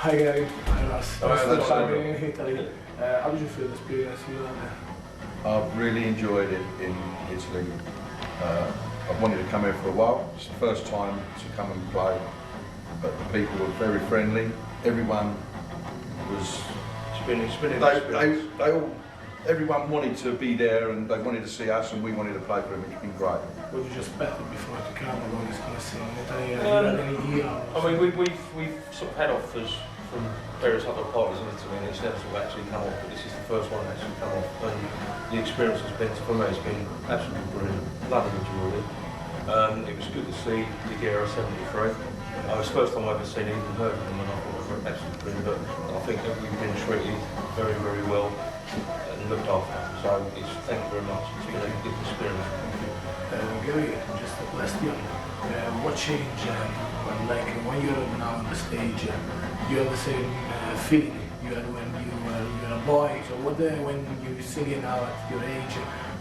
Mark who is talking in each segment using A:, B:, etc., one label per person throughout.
A: Hi Gary, hi Ross. First time
B: hello.
A: in Italy. How did you feel the experience you had?
B: I've really enjoyed it in Italy. I've wanted to come here for a while. It's the first time to come and play, but the people were very friendly. Everyone was. Everyone wanted to be there and they wanted to see us and we wanted to play for them. It's been great.
A: What did you expect before to come about this kind of scene in Italy? Have you had any idea?
C: I mean, we've sort of had offers from various other parties in Italy and it's never sort of actually come off, but this is the first one that's actually come off. And the experience has been, for me, it's been absolutely brilliant. Lovely enjoyed it. It was good to see Ligera 73. It was the first time I've ever seen it, even heard of them, and I thought they were absolutely brilliant. But I think that we've been treated very, very well and looked after. So thank you very much. It's been a good experience.
A: Gary, just a question. What changed when you're now on the stage? You have the same feeling you had when you were a boy. So what when you're singing now at your age,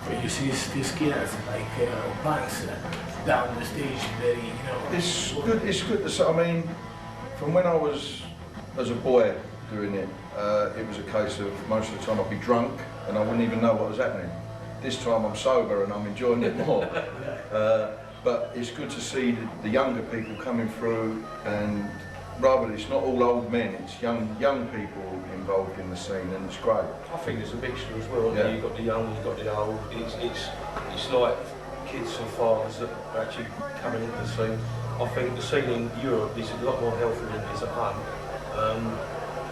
A: when you see these kids like punks down the stage, very
B: It's good. It's good to see. I mean, from when I was as a boy doing it, it was a case of most of the time I'd be drunk and I wouldn't even know what was happening. This time I'm sober and I'm enjoying it more. But it's good to see the younger people coming through, and rather it's not all old men, it's young people involved in the scene, and it's great.
C: I think there's a mixture as well.
B: Yeah.
C: You've got the young, you've got the old. It's like kids and fathers that are actually coming into the scene. I think the scene in Europe is a lot more healthy than it is at home,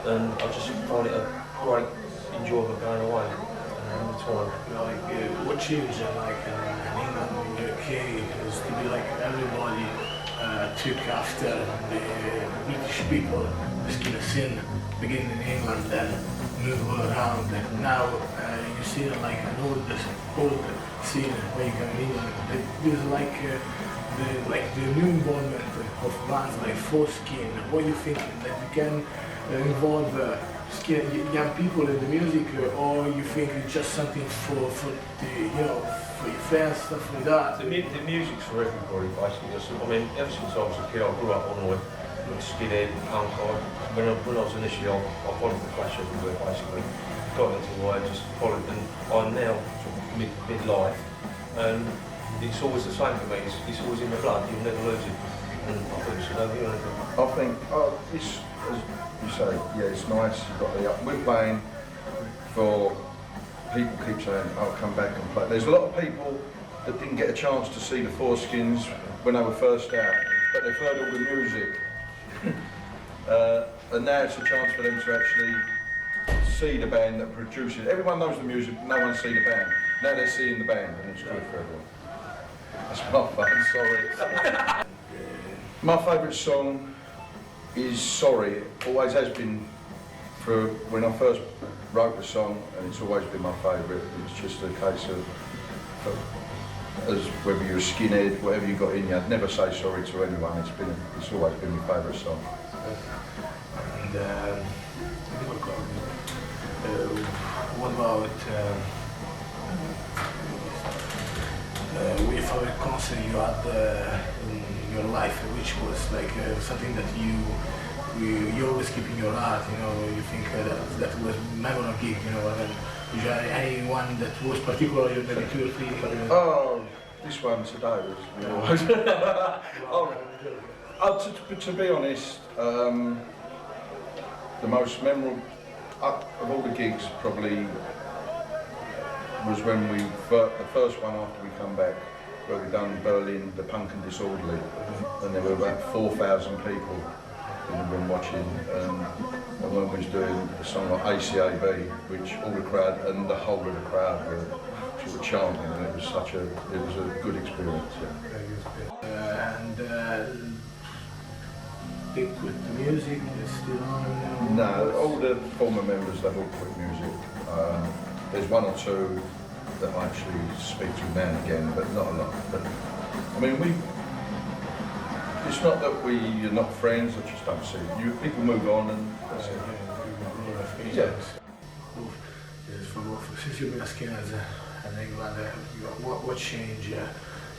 C: and I just find it a great enjoyment going away all the time.
A: What changed like in England, in the UK, is to be like everybody took after the British people, the skin of sin, beginning in England, then move all around, and now you see it like an old scene where you come in England. There's like the new involvement of bands like Skin. What you think that you can involve young people in the music, or you think it's just something for the for your fans, stuff like that?
C: The music's for everybody, basically. I mean, ever since I was a kid, I grew up on Oi, skinhead, punk. When I was initially, I followed the Clash everywhere, basically. Got into Oi, just followed, and I'm now sort of mid-life, and it's always the same for me. It's always in the blood. You'll never lose it. And I think it's
B: I think, it's, as you say, yeah, it's nice. You've got we're playing for. People keep saying, "I'll come back and play." There's a lot of people that didn't get a chance to see the Skins when they were first out, but they've heard all the music, and now it's a chance for them to actually see the band that produces it. Everyone knows the music, no one sees the band. Now they're seeing the band, and it's good for everyone. That's my fun. Sorry. My favourite song is "Sorry." It always has been for when I first wrote the song, and it's always been my favourite. It's just a case of as whether you're a skinhead, whatever you got in you, I'd never say sorry to anyone. It's always been my favourite song.
A: And what about your favorite concert you had in your life, which was like something that you always keep in your heart, you think that was memorable gig, I mean, is there anyone that was particularly maybe 2 or 3?
B: Oh, this one today was. To be honest, the most memorable of all the gigs probably was when the first one after we come back, where we done Berlin, the Punk and Disorderly, and there were about 4,000 people in the room watching, and when we was doing a song like ACAB, which all the crowd and the whole of the crowd were sort of chanting, and it was a good experience. Yeah.
A: And they quit the music, they're still on?
B: No, all the former members, they've all quit music. There's one or two that I actually speak to now and again, but not a lot. But I mean, it's not that we're not friends, I just don't see it. People move on and that's it. Yeah.
A: Since you've been a skinhead in England, what changed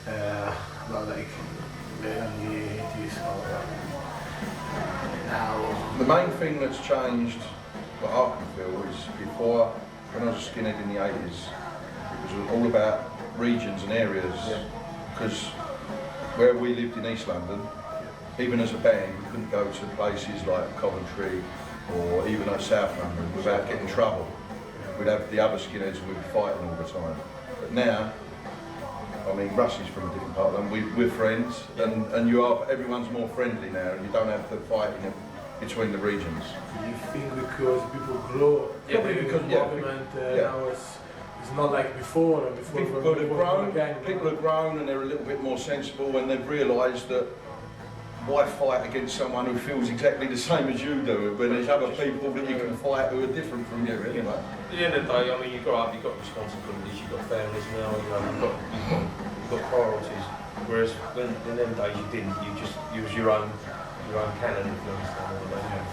A: about like the 80s? now?
B: The main thing that's changed, what I can feel, is before, when I was a skinhead in the 80s, it was all about regions and areas. Because where we lived in East London, even as a band, we couldn't go to places like Coventry or even like South London without getting in trouble. We'd have the other skinheads and we'd be fighting all the time. But now, I mean, Russ is from a different part of London, we're friends, and everyone's more friendly now, and you don't have the fighting between the regions.
A: You think because people grow,
B: Probably because
A: government now it's not like before.
B: People have grown and they're a little bit more sensible, and they've realised that why fight against someone who feels exactly the same as you do when there's other people that you can fight who are different from you anyway.
C: At the end of the day, I mean, you grow up, you've got responsibilities, you've got families now, you've got priorities. Whereas when in them days you didn't, you was your own cannon, if you understand what I mean.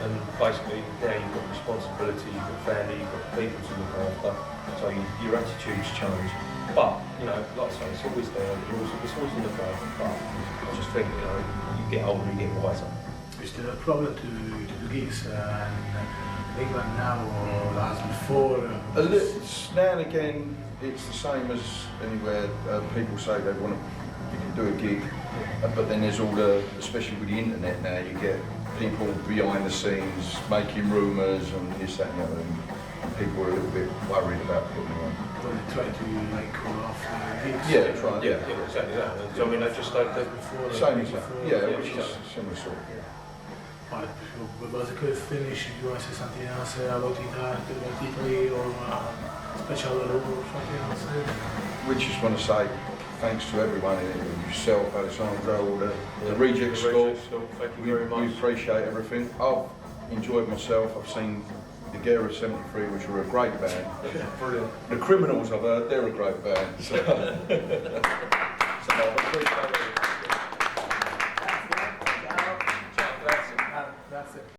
C: And basically now you've got responsibility, you've got family, you've got people to look after, so your attitudes change. But, you know, like I say, it's always there, it's always in the crowd, but I just think, you know, you get older, you get wiser.
A: Is there a problem to do gigs in England now or as before?
B: Now and again, it's the same as anywhere. People say they want to, you can do a gig, but then there's all the, especially with the internet now, you get people behind the scenes making rumours and this, that and the other, and people are a little bit worried about putting them on.
A: Well, they try to like call off gigs.
B: Yeah, try.
C: Yeah, exactly that. So, I mean, they just don't
A: Before,
B: same as that. Yeah,
A: yeah,
B: which is similar sort.
A: But basically finish, you want to say something else about Italy or special role or something else?
B: We just want to say thanks to everyone in it, yourself, Alessandro, the Reject School.
C: Thank you very much.
B: We appreciate everything. I've enjoyed myself. I've seen Ligera 73, which were a great band.
C: Brilliant.
B: The Criminals, I've heard, they're a great band. So, I appreciate